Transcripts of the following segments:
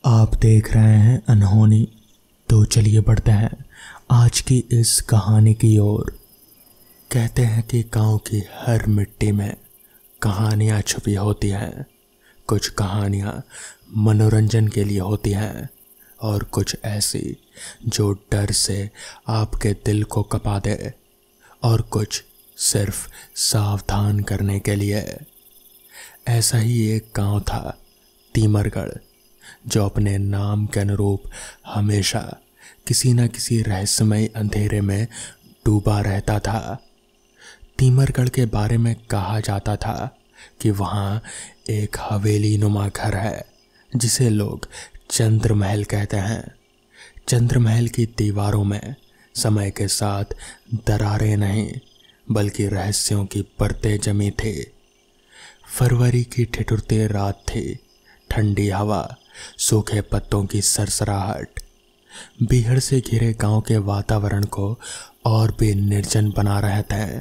आप देख रहे हैं अनहोनी। तो चलिए बढ़ते हैं आज की इस कहानी की ओर। कहते हैं कि गांव की हर मिट्टी में कहानियां छुपी होती हैं। कुछ कहानियां मनोरंजन के लिए होती हैं और कुछ ऐसी जो डर से आपके दिल को कपा दे, और कुछ सिर्फ सावधान करने के लिए। ऐसा ही एक गांव था, तीमरगढ़, जो अपने नाम के अनुरूप हमेशा किसी न किसी रहस्यमय अंधेरे में डूबा रहता था। तीमरगढ़ के बारे में कहा जाता था कि वहाँ एक हवेली नुमा घर है जिसे लोग चंद्रमहल कहते हैं। चंद्रमहल की दीवारों में समय के साथ दरारें नहीं बल्कि रहस्यों की परतें जमी थी। फरवरी की ठिठुरती रात थी। ठंडी हवा, सूखे पत्तों की सरसराहट बीहड़ से घिरे गांव के वातावरण को और भी निर्जन बना रहे थे।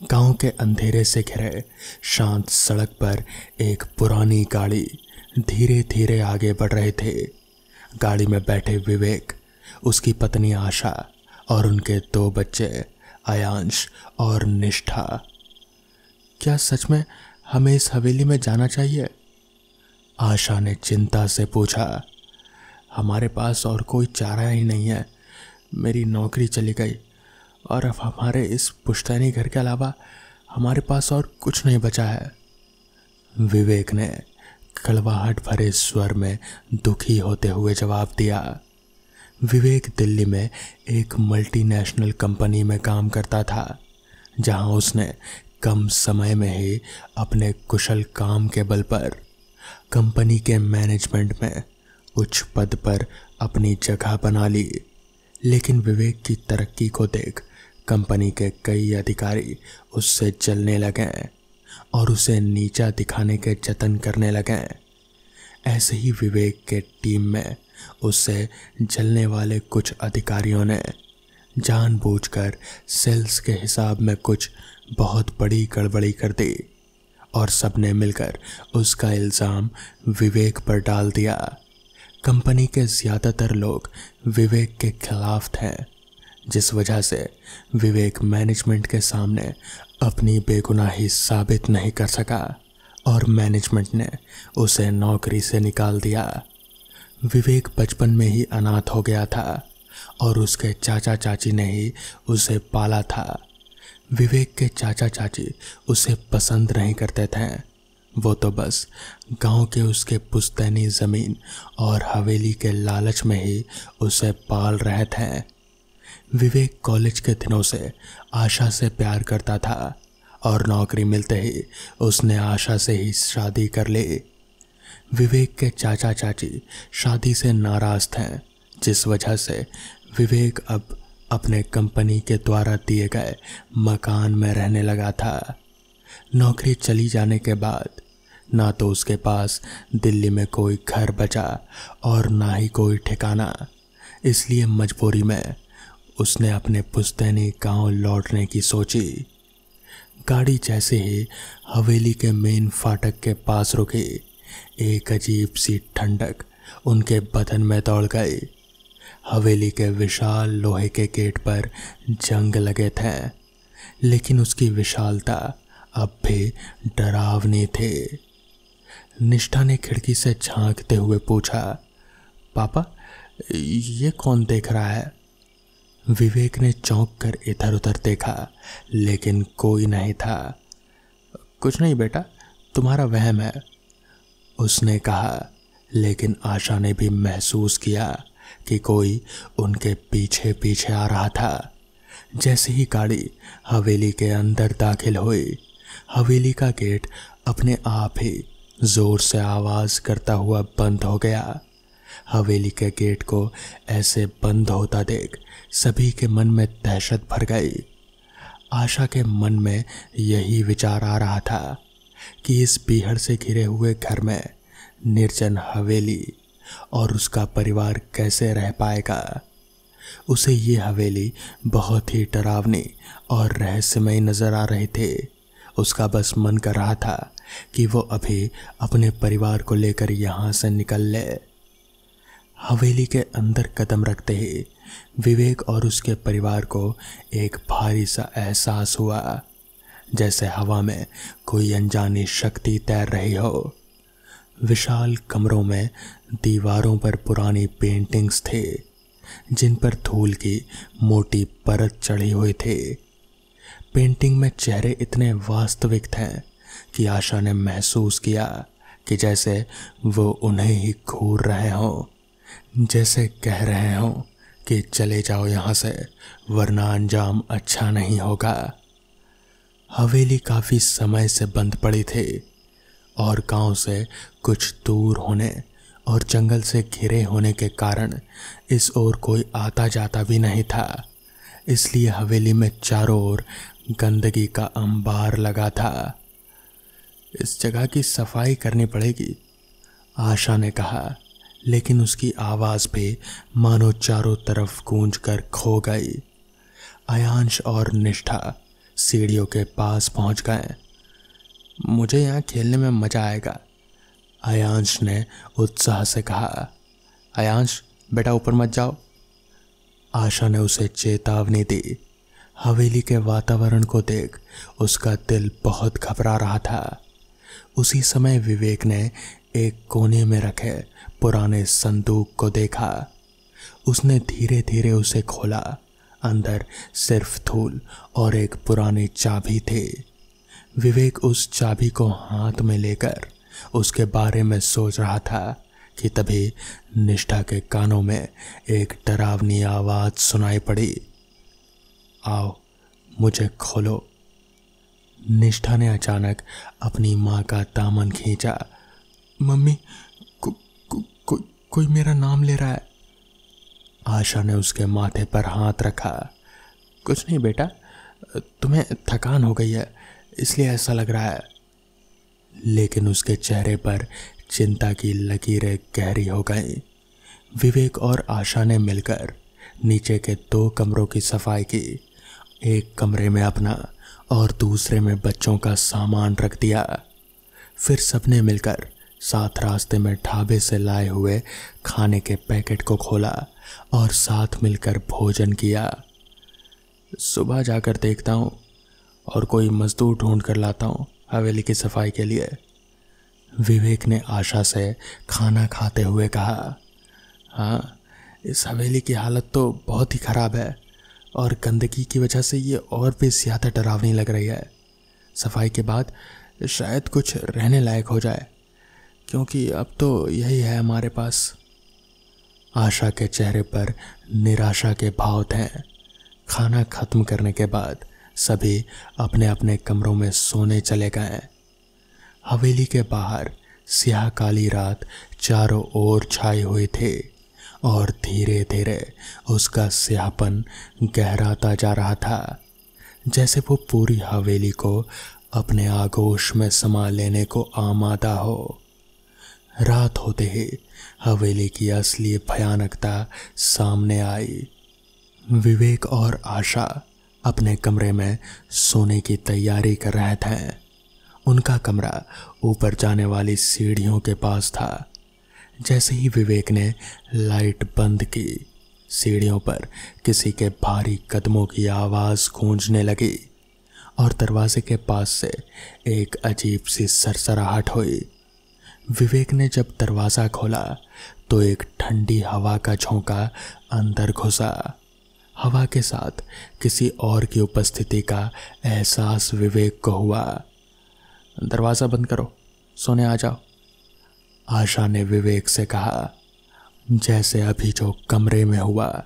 गांव के अंधेरे से घिरे शांत सड़क पर एक पुरानी गाड़ी धीरे धीरे आगे बढ़ रही थी। गाड़ी में बैठे विवेक, उसकी पत्नी आशा और उनके 2 बच्चे आयांश और निष्ठा। क्या सच में हमें इस हवेली में जाना चाहिए? आशा ने चिंता से पूछा। हमारे पास और कोई चारा ही नहीं है। मेरी नौकरी चली गई और अब हमारे इस पुश्तैनी घर के अलावा हमारे पास और कुछ नहीं बचा है। विवेक ने कड़वाहट भरे स्वर में दुखी होते हुए जवाब दिया। विवेक दिल्ली में एक मल्टीनेशनल कंपनी में काम करता था, जहां उसने कम समय में ही अपने कुशल काम के बल पर कंपनी के मैनेजमेंट में उच्च पद पर अपनी जगह बना ली। लेकिन विवेक की तरक्की को देख कंपनी के कई अधिकारी उससे जलने लगे और उसे नीचा दिखाने के जतन करने लगे। ऐसे ही विवेक के टीम में उससे जलने वाले कुछ अधिकारियों ने जानबूझकर सेल्स के हिसाब में कुछ बहुत बड़ी गड़बड़ी कर दी और सबने मिलकर उसका इल्ज़ाम विवेक पर डाल दिया। कंपनी के ज़्यादातर लोग विवेक के खिलाफ थे, जिस वजह से विवेक मैनेजमेंट के सामने अपनी बेगुनाही साबित नहीं कर सका और मैनेजमेंट ने उसे नौकरी से निकाल दिया। विवेक बचपन में ही अनाथ हो गया था और उसके चाचा चाची ने ही उसे पाला था। विवेक के चाचा चाची उसे पसंद नहीं करते थे। वो तो बस गांव के उसके पुश्तैनी ज़मीन और हवेली के लालच में ही उसे पाल रहे थे। विवेक कॉलेज के दिनों से आशा से प्यार करता था और नौकरी मिलते ही उसने आशा से ही शादी कर ली। विवेक के चाचा चाची शादी से नाराज़ थे, जिस वजह से विवेक अब अपने कंपनी के द्वारा दिए गए मकान में रहने लगा था। नौकरी चली जाने के बाद ना तो उसके पास दिल्ली में कोई घर बचा और ना ही कोई ठिकाना। इसलिए मजबूरी में उसने अपने पुश्तैनी गांव लौटने की सोची। गाड़ी जैसे ही हवेली के मेन फाटक के पास रुकी, एक अजीब सी ठंडक उनके बदन में दौड़ गई। हवेली के विशाल लोहे के गेट पर जंग लगे थे, लेकिन उसकी विशालता अब भी डरावनी थी। निष्ठा ने खिड़की से झांकते हुए पूछा, पापा, ये कौन देख रहा है? विवेक ने चौंक कर इधर उधर देखा, लेकिन कोई नहीं था। कुछ नहीं बेटा, तुम्हारा वहम है, उसने कहा। लेकिन आशा ने भी महसूस किया कि कोई उनके पीछे पीछे आ रहा था। जैसे ही गाड़ी हवेली के अंदर दाखिल हुई, हवेली का गेट अपने आप ही जोर से आवाज़ करता हुआ बंद हो गया। हवेली के गेट को ऐसे बंद होता देख सभी के मन में दहशत भर गई। आशा के मन में यही विचार आ रहा था कि इस बीहड़ से घिरे हुए घर में निर्जन हवेली और उसका परिवार कैसे रह पाएगा। उसे ये हवेली बहुत ही डरावनी और रहस्यमय नजर आ रही थी। उसका बस मन कर रहा था कि वो अभी अपने परिवार को लेकर यहाँ से निकल ले। हवेली के अंदर कदम रखते ही विवेक और उसके परिवार को एक भारी सा एहसास हुआ, जैसे हवा में कोई अनजानी शक्ति तैर रही हो। विशाल कमरों में दीवारों पर पुरानी पेंटिंग्स थे, जिन पर धूल की मोटी परत चढ़ी हुई थी। पेंटिंग में चेहरे इतने वास्तविक थे कि आशा ने महसूस किया कि जैसे वो उन्हें ही घूर रहे हों, जैसे कह रहे हों कि चले जाओ यहाँ से, वरना अंजाम अच्छा नहीं होगा। हवेली काफ़ी समय से बंद पड़ी थी और गांव से कुछ दूर होने और जंगल से घिरे होने के कारण इस ओर कोई आता जाता भी नहीं था। इसलिए हवेली में चारों ओर गंदगी का अंबार लगा था। इस जगह की सफाई करनी पड़ेगी, आशा ने कहा, लेकिन उसकी आवाज़ भी मानो चारों तरफ गूंज कर खो गई। आयांश और निष्ठा सीढ़ियों के पास पहुंच गए। मुझे यहाँ खेलने में मज़ा आएगा, आयांश ने उत्साह से कहा। आयांश बेटा ऊपर मत जाओ, आशा ने उसे चेतावनी दी। हवेली के वातावरण को देख उसका दिल बहुत घबरा रहा था। उसी समय विवेक ने एक कोने में रखे पुराने संदूक को देखा। उसने धीरे धीरे उसे खोला। अंदर सिर्फ धूल और एक पुरानी चाबी थी। विवेक उस चाबी को हाथ में लेकर उसके बारे में सोच रहा था कि तभी निष्ठा के कानों में एक डरावनी आवाज़ सुनाई पड़ी। आओ मुझे खोलो। निष्ठा ने अचानक अपनी माँ का दामन खींचा। मम्मी कोई मेरा नाम ले रहा है। आशा ने उसके माथे पर हाथ रखा। कुछ नहीं बेटा, तुम्हें थकान हो गई है इसलिए ऐसा लग रहा है। लेकिन उसके चेहरे पर चिंता की लकीरें गहरी हो गईं। विवेक और आशा ने मिलकर नीचे के 2 कमरों की सफाई की। एक कमरे में अपना और दूसरे में बच्चों का सामान रख दिया। फिर सबने मिलकर साथ रास्ते में ढाबे से लाए हुए खाने के पैकेट को खोला और साथ मिलकर भोजन किया। सुबह जाकर देखता हूँ और कोई मजदूर ढूंढ कर लाता हूँ हवेली की सफाई के लिए, विवेक ने आशा से खाना खाते हुए कहा। हाँ, इस हवेली की हालत तो बहुत ही ख़राब है और गंदगी की वजह से ये और भी ज़्यादा डरावनी लग रही है। सफाई के बाद शायद कुछ रहने लायक हो जाए, क्योंकि अब तो यही है हमारे पास। आशा के चेहरे पर निराशा के भाव थे। खाना खत्म करने के बाद सभी अपने अपने कमरों में सोने चले गए। हवेली के बाहर स्याह काली रात चारों ओर छाई हुई थी और धीरे धीरे उसका स्याहपन गहराता जा रहा था, जैसे वो पूरी हवेली को अपने आगोश में समा लेने को आमादा हो। रात होते ही हवेली की असली भयानकता सामने आई। विवेक और आशा अपने कमरे में सोने की तैयारी कर रहे थे। उनका कमरा ऊपर जाने वाली सीढ़ियों के पास था। जैसे ही विवेक ने लाइट बंद की, सीढ़ियों पर किसी के भारी कदमों की आवाज़ गूंजने लगी और दरवाजे के पास से एक अजीब सी सरसराहट हुई। विवेक ने जब दरवाज़ा खोला तो एक ठंडी हवा का झोंका अंदर घुसा। हवा के साथ किसी और की उपस्थिति का एहसास विवेक को हुआ। दरवाज़ा बंद करो, सोने आ जाओ, आशा ने विवेक से कहा। जैसे अभी जो कमरे में हुआ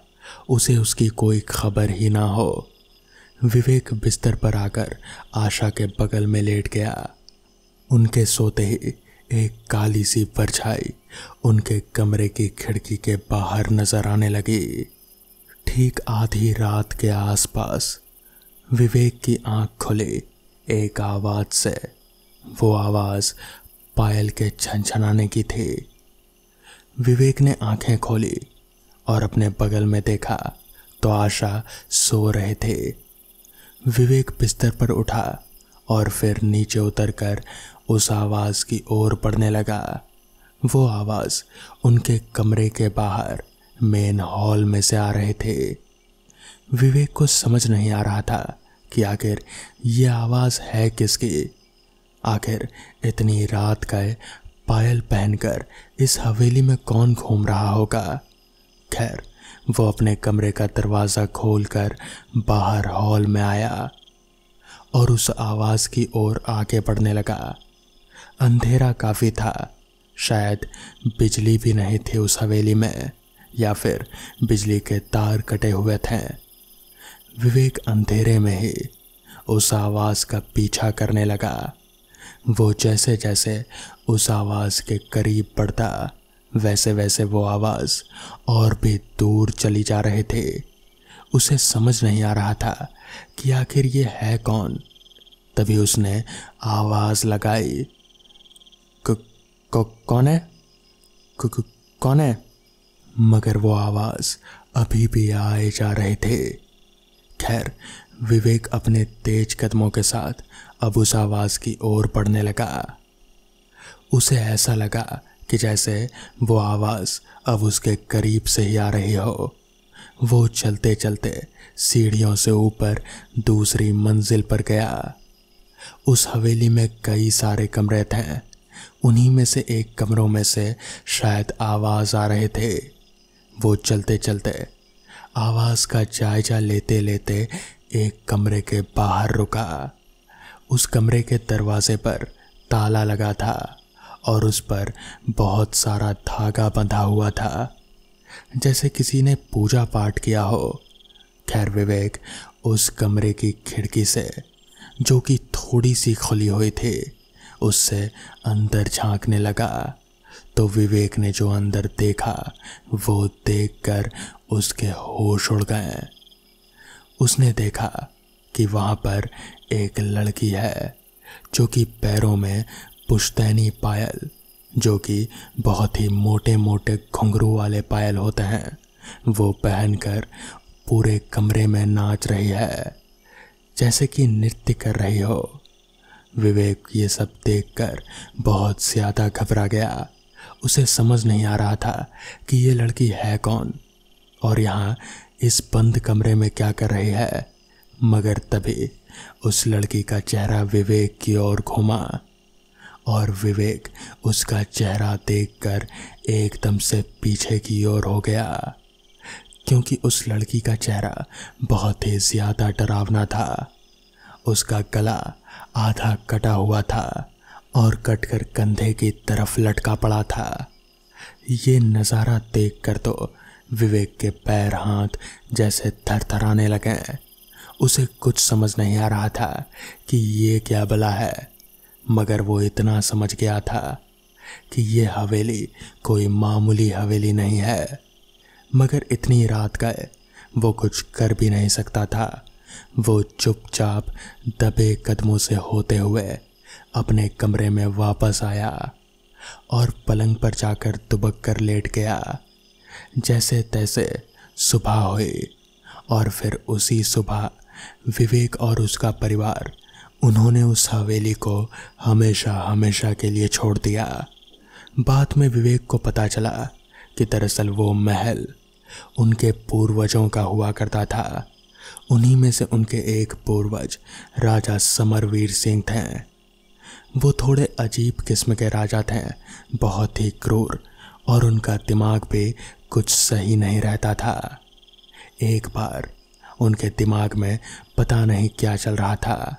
उसे उसकी कोई खबर ही ना हो। विवेक बिस्तर पर आकर आशा के बगल में लेट गया। उनके सोते ही एक काली सी परछाई उनके कमरे की खिड़की के बाहर नजर आने लगी। ठीक आधी रात के आसपास विवेक की आंख खुली एक आवाज़ से। वो आवाज़ पायल के छनछनाने की थी। विवेक ने आंखें खोली और अपने बगल में देखा तो आशा सो रहे थे। विवेक बिस्तर पर उठा और फिर नीचे उतरकर उस आवाज़ की ओर बढ़ने लगा। वो आवाज़ उनके कमरे के बाहर मेन हॉल में से आ रहे थे। विवेक को समझ नहीं आ रहा था कि आखिर ये आवाज़ है किसकी। आखिर इतनी रात का पायल पहनकर इस हवेली में कौन घूम रहा होगा। खैर, वो अपने कमरे का दरवाज़ा खोलकर बाहर हॉल में आया और उस आवाज़ की ओर आगे बढ़ने लगा। अंधेरा काफ़ी था, शायद बिजली भी नहीं थी उस हवेली में, या फिर बिजली के तार कटे हुए थे। विवेक अंधेरे में ही उस आवाज़ का पीछा करने लगा। वो जैसे जैसे उस आवाज़ के करीब बढ़ता, वैसे वैसे वो आवाज़ और भी दूर चली जा रहे थे। उसे समझ नहीं आ रहा था कि आखिर ये है कौन। तभी उसने आवाज़ लगाई, कौन है? कौन है? मगर वो आवाज़ अभी भी आए जा रहे थे। खैर, विवेक अपने तेज कदमों के साथ अब उस आवाज़ की ओर बढ़ने लगा। उसे ऐसा लगा कि जैसे वो आवाज़ अब उसके करीब से ही आ रही हो। वो चलते चलते सीढ़ियों से ऊपर दूसरी मंजिल पर गया। उस हवेली में कई सारे कमरे थे। उन्हीं में से एक कमरों में से शायद आवाज़ आ रहे थे। वो चलते चलते आवाज़ का जायजा लेते लेते एक कमरे के बाहर रुका। उस कमरे के दरवाजे पर ताला लगा था और उस पर बहुत सारा धागा बंधा हुआ था, जैसे किसी ने पूजा पाठ किया हो। खैर, विवेक उस कमरे की खिड़की से, जो कि थोड़ी सी खुली हुई थी, उससे अंदर झांकने लगा। तो विवेक ने जो अंदर देखा वो देखकर उसके होश उड़ गए। उसने देखा कि वहाँ पर एक लड़की है जो कि पैरों में पुश्तैनी पायल, जो कि बहुत ही मोटे मोटे घुंघरू वाले पायल होते हैं, वो पहनकर पूरे कमरे में नाच रही है, जैसे कि नृत्य कर रही हो। विवेक ये सब देखकर बहुत ज़्यादा घबरा गया। उसे समझ नहीं आ रहा था कि ये लड़की है कौन और यहाँ इस बंद कमरे में क्या कर रही है। मगर तभी उस लड़की का चेहरा विवेक की ओर घूमा और विवेक उसका चेहरा देखकर एकदम से पीछे की ओर हो गया, क्योंकि उस लड़की का चेहरा बहुत ही ज़्यादा डरावना था। उसका गला आधा कटा हुआ था और कटकर कंधे की तरफ लटका पड़ा था। ये नज़ारा देखकर तो विवेक के पैर हाथ जैसे थरथराने लगे। उसे कुछ समझ नहीं आ रहा था कि ये क्या भला है, मगर वो इतना समझ गया था कि ये हवेली कोई मामूली हवेली नहीं है। मगर इतनी रात का वो कुछ कर भी नहीं सकता था। वो चुपचाप दबे कदमों से होते हुए अपने कमरे में वापस आया और पलंग पर जाकर दुबक कर लेट गया। जैसे तैसे सुबह हुई और फिर उसी सुबह विवेक और उसका परिवार, उन्होंने उस हवेली को हमेशा हमेशा के लिए छोड़ दिया। बाद में विवेक को पता चला कि दरअसल वो महल उनके पूर्वजों का हुआ करता था। उन्हीं में से उनके एक पूर्वज राजा समरवीर सिंह थे। वो थोड़े अजीब किस्म के राजा थे, बहुत ही क्रूर, और उनका दिमाग भी कुछ सही नहीं रहता था। एक बार उनके दिमाग में पता नहीं क्या चल रहा था।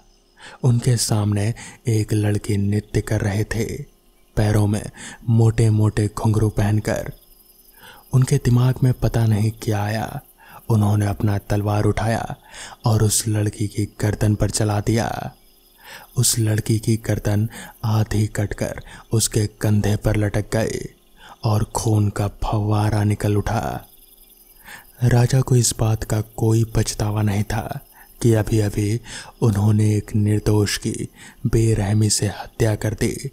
उनके सामने एक लड़की नृत्य कर रहे थे, पैरों में मोटे मोटे घुंघरू पहनकर। उनके दिमाग में पता नहीं क्या आया। उन्होंने अपना तलवार उठाया और उस लड़की की गर्दन पर चला दिया। उस लड़की की गर्दन आधी कटकर उसके कंधे पर लटक गई और खून का फव्वारा निकल उठा। राजा को इस बात का कोई पछतावा नहीं था कि अभी अभी उन्होंने एक निर्दोष की बेरहमी से हत्या कर दी।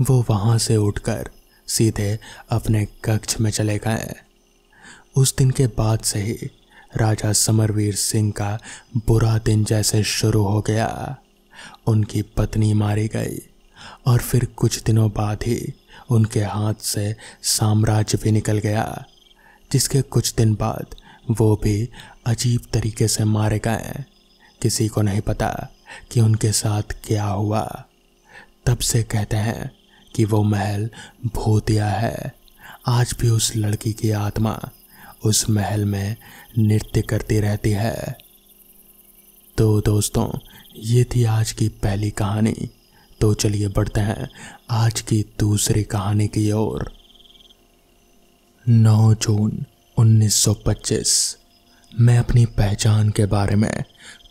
वो वहाँ से उठकर सीधे अपने कक्ष में चले गए। उस दिन के बाद से ही राजा समरवीर सिंह का बुरा दिन जैसे शुरू हो गया। उनकी पत्नी मारी गई और फिर कुछ दिनों बाद ही उनके हाथ से साम्राज्य भी निकल गया, जिसके कुछ दिन बाद वो भी अजीब तरीके से मारे गए। किसी को नहीं पता कि उनके साथ क्या हुआ। तब से कहते हैं कि वो महल भूतिया है। आज भी उस लड़की की आत्मा उस महल में नृत्य करती रहती है। तो दोस्तों, ये थी आज की पहली कहानी। तो चलिए बढ़ते हैं आज की दूसरी कहानी की ओर। 9 जून 1925। मैं अपनी पहचान के बारे में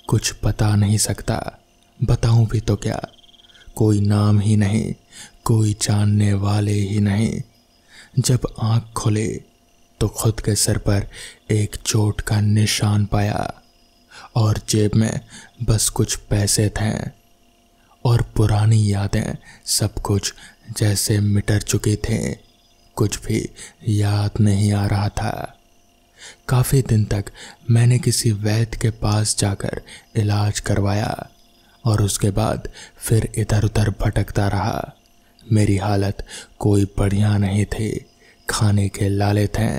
कुछ बता नहीं सकता। बताऊं भी तो क्या, कोई नाम ही नहीं, कोई जानने वाले ही नहीं। जब आंख खोले तो खुद के सर पर एक चोट का निशान पाया और जेब में बस कुछ पैसे थे और पुरानी यादें सब कुछ जैसे मिट चुकी थी। कुछ भी याद नहीं आ रहा था। काफ़ी दिन तक मैंने किसी वैद्य के पास जाकर इलाज करवाया और उसके बाद फिर इधर उधर भटकता रहा। मेरी हालत कोई बढ़िया नहीं थी। खाने के लाले थे,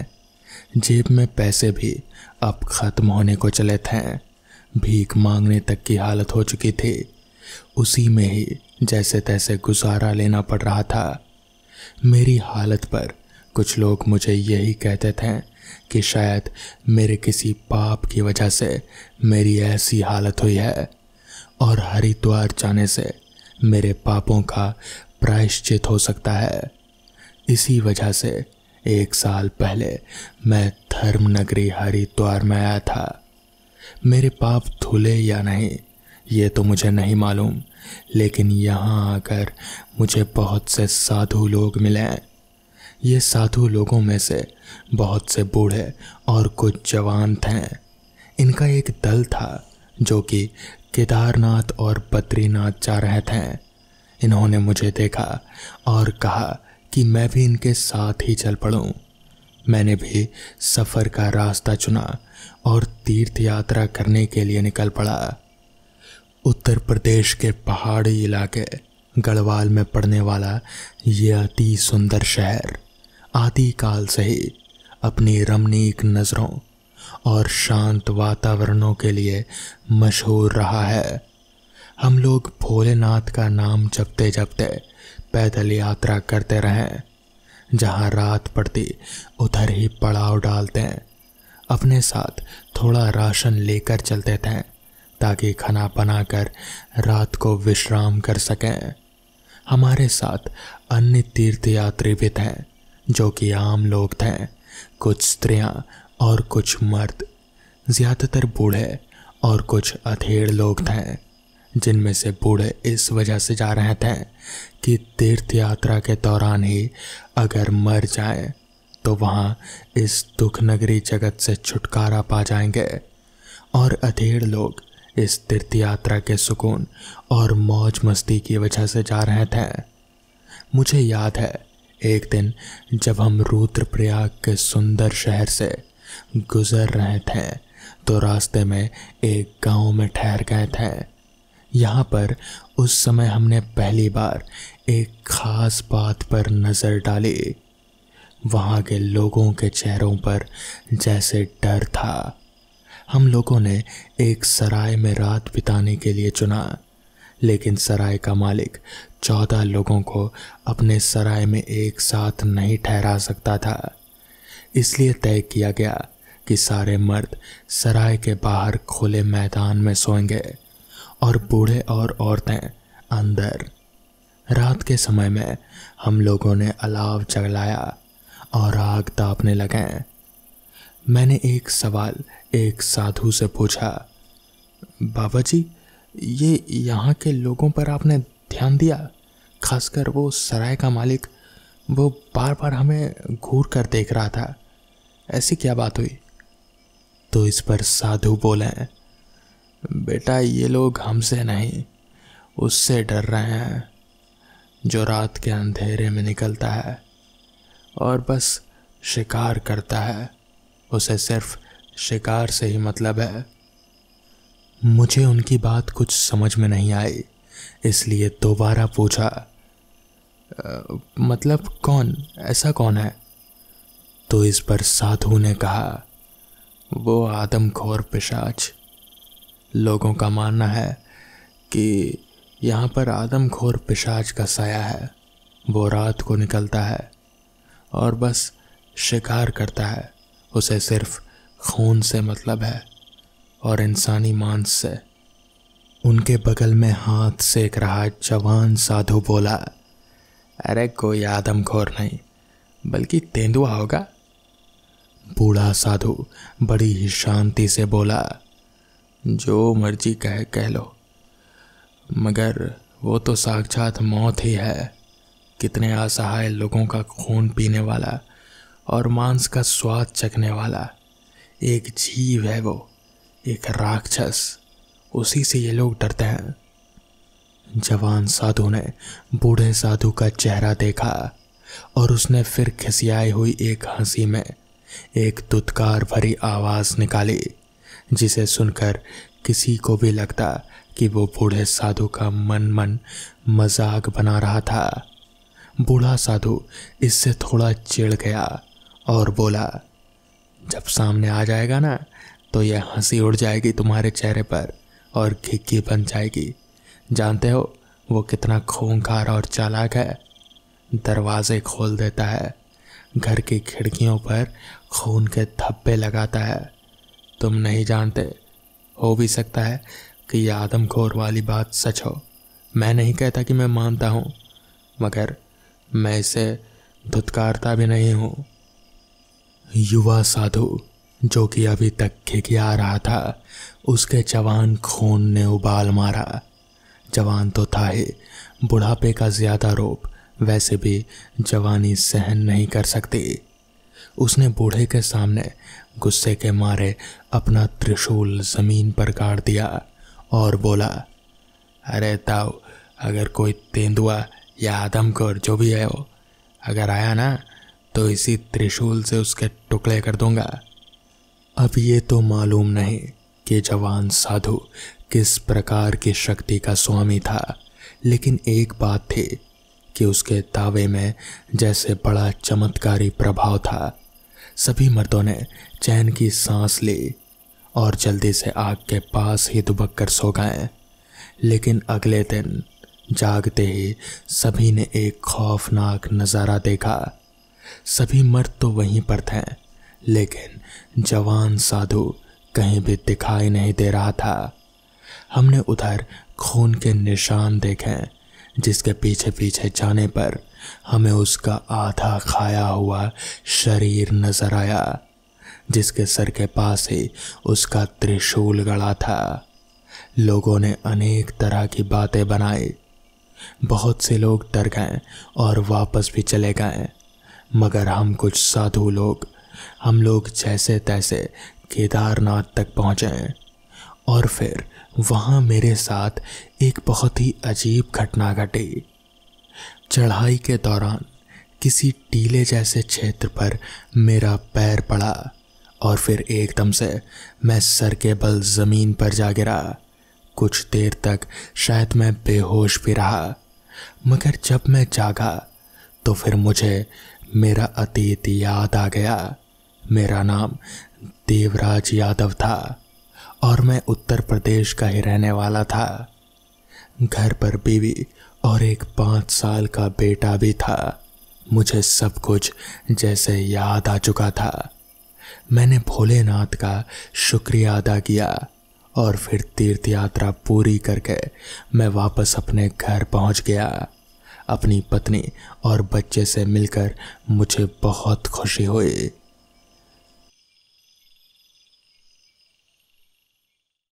जेब में पैसे भी अब ख़त्म होने को चले थे। भीख मांगने तक की हालत हो चुकी थी। उसी में ही जैसे तैसे गुजारा लेना पड़ रहा था। मेरी हालत पर कुछ लोग मुझे यही कहते थे कि शायद मेरे किसी पाप की वजह से मेरी ऐसी हालत हुई है और हरिद्वार जाने से मेरे पापों का प्रायश्चित हो सकता है। इसी वजह से 1 साल पहले मैं धर्म नगरी हरिद्वार में आया था। मेरे पाप धुले या नहीं ये तो मुझे नहीं मालूम, लेकिन यहाँ आकर मुझे बहुत से साधु लोग मिले। ये साधु लोगों में से बहुत से बूढ़े और कुछ जवान थे। इनका एक दल था जो कि केदारनाथ और बद्रीनाथ जा रहे थे। इन्होंने मुझे देखा और कहा कि मैं भी इनके साथ ही चल पड़ूं। मैंने भी सफ़र का रास्ता चुना और तीर्थ यात्रा करने के लिए निकल पड़ा। उत्तर प्रदेश के पहाड़ी इलाके गढ़वाल में पड़ने वाला ये अति सुंदर शहर आदिकाल से ही अपनी रमणीक नज़रों और शांत वातावरणों के लिए मशहूर रहा है। हम लोग भोलेनाथ का नाम जपते जपते पैदल यात्रा करते रहें। जहाँ रात पड़ती उधर ही पड़ाव डालते हैं। अपने साथ थोड़ा राशन लेकर चलते थे ताकि खाना बनाकर रात को विश्राम कर सकें। हमारे साथ अन्य तीर्थयात्री भी थे जो कि आम लोग थे, कुछ स्त्रियां और कुछ मर्द, ज़्यादातर बूढ़े और कुछ अधेड़ लोग थे, जिनमें से बूढ़े इस वजह से जा रहे थे कि तीर्थ यात्रा के दौरान ही अगर मर जाएं तो वहाँ इस दुख नगरी जगत से छुटकारा पा जाएंगे, और अधेड़ लोग इस तीर्थ यात्रा के सुकून और मौज मस्ती की वजह से जा रहे थे। मुझे याद है एक दिन जब हम रुद्रप्रयाग के सुंदर शहर से गुजर रहे थे तो रास्ते में एक गांव में ठहर गए थे। यहाँ पर उस समय हमने पहली बार एक खास बात पर नज़र डाली। वहाँ के लोगों के चेहरों पर जैसे डर था। हम लोगों ने एक सराय में रात बिताने के लिए चुना, लेकिन सराय का मालिक 14 लोगों को अपने सराय में एक साथ नहीं ठहरा सकता था। इसलिए तय किया गया कि सारे मर्द सराय के बाहर खुले मैदान में सोएंगे और बूढ़े और औरतें अंदर। रात के समय में हम लोगों ने अलाव जलाया और आग तापने लगे। मैंने एक सवाल एक साधु से पूछा, बाबा जी, ये यहाँ के लोगों पर आपने ध्यान दिया? खासकर वो सराय का मालिक, वो बार बार हमें घूर कर देख रहा था। ऐसी क्या बात हुई? तो इस पर साधु बोले, बेटा, ये लोग हमसे नहीं उससे डर रहे हैं जो रात के अंधेरे में निकलता है और बस शिकार करता है। उसे सिर्फ शिकार से ही मतलब है। मुझे उनकी बात कुछ समझ में नहीं आई, इसलिए दोबारा पूछा, मतलब कौन, ऐसा कौन है? तो इस पर साधु ने कहा, वो आदमखोर पिशाच। लोगों का मानना है कि यहाँ पर आदमखोर पिशाच का साया है। वो रात को निकलता है और बस शिकार करता है। उसे सिर्फ खून से मतलब है और इंसानी मांस से। उनके बगल में हाथ सेक रहा जवान साधु बोला, अरे कोई आदमखोर नहीं, बल्कि तेंदुआ होगा। बूढ़ा साधु बड़ी ही शांति से बोला, जो मर्जी कह लो, मगर वो तो साक्षात मौत ही है। कितने असहाय लोगों का खून पीने वाला और मांस का स्वाद चखने वाला एक जीव है वो, एक राक्षस। उसी से ये लोग डरते हैं। जवान साधु ने बूढ़े साधु का चेहरा देखा और उसने फिर खिसियाई हुई एक हंसी में एक दुत्कार भरी आवाज निकाली, जिसे सुनकर किसी को भी लगता कि वो बूढ़े साधु का मन मजाक बना रहा था। बूढ़ा साधु इससे थोड़ा चिढ़ गया और बोला, जब सामने आ जाएगा ना तो यह हंसी उड़ जाएगी तुम्हारे चेहरे पर और खिक्की बन जाएगी। जानते हो वो कितना खूंखार और चालाक है। दरवाजे खोल देता है, घर की खिड़कियों पर खून के धब्बे लगाता है। तुम नहीं जानते, हो भी सकता है कि यह आदमखोर वाली बात सच हो। मैं नहीं कहता कि मैं मानता हूँ, मगर मैं इसे धुतकारता भी नहीं हूँ। युवा साधु जो कि अभी तक खिखिया रहा था, उसके जवान खून ने उबाल मारा। जवान तो था ही, बुढ़ापे का ज्यादा रोब वैसे भी जवानी सहन नहीं कर सकती। उसने बूढ़े के सामने गुस्से के मारे अपना त्रिशूल जमीन पर गाड़ दिया और बोला, अरे ताऊ, अगर कोई तेंदुआ या आदमखोर जो भी है वो अगर आया ना तो इसी त्रिशूल से उसके टुकड़े कर दूंगा। अब ये तो मालूम नहीं कि जवान साधु किस प्रकार की शक्ति का स्वामी था, लेकिन एक बात थी कि उसके दावे में जैसे बड़ा चमत्कारी प्रभाव था। सभी मर्दों ने चैन की सांस ली और जल्दी से आग के पास ही दुबक कर सो गए। लेकिन अगले दिन जागते ही सभी ने एक खौफनाक नज़ारा देखा। सभी मर्द तो वहीं पर थे, लेकिन जवान साधु कहीं भी दिखाई नहीं दे रहा था। हमने उधर खून के निशान देखे, जिसके पीछे पीछे जाने पर हमें उसका आधा खाया हुआ शरीर नजर आया, जिसके सर के पास ही उसका त्रिशूल गड़ा था। लोगों ने अनेक तरह की बातें बनाई। बहुत से लोग डर गए और वापस भी चले गए, मगर हम कुछ साधु लोग, हम लोग जैसे तैसे केदारनाथ तक पहुँचे और फिर वहाँ मेरे साथ एक बहुत ही अजीब घटना घटी। चढ़ाई के दौरान किसी टीले जैसे क्षेत्र पर मेरा पैर पड़ा और फिर एकदम से मैं सर के बल ज़मीन पर जा गिरा। कुछ देर तक शायद मैं बेहोश भी रहा, मगर जब मैं जागा तो फिर मुझे मेरा अतीत याद आ गया। मेरा नाम देवराज यादव था और मैं उत्तर प्रदेश का ही रहने वाला था। घर पर बीवी और एक 5 साल का बेटा भी था। मुझे सब कुछ जैसे याद आ चुका था। मैंने भोलेनाथ का शुक्रिया अदा किया और फिर तीर्थ यात्रा पूरी करके मैं वापस अपने घर पहुंच गया। अपनी पत्नी और बच्चे से मिलकर मुझे बहुत खुशी हुई।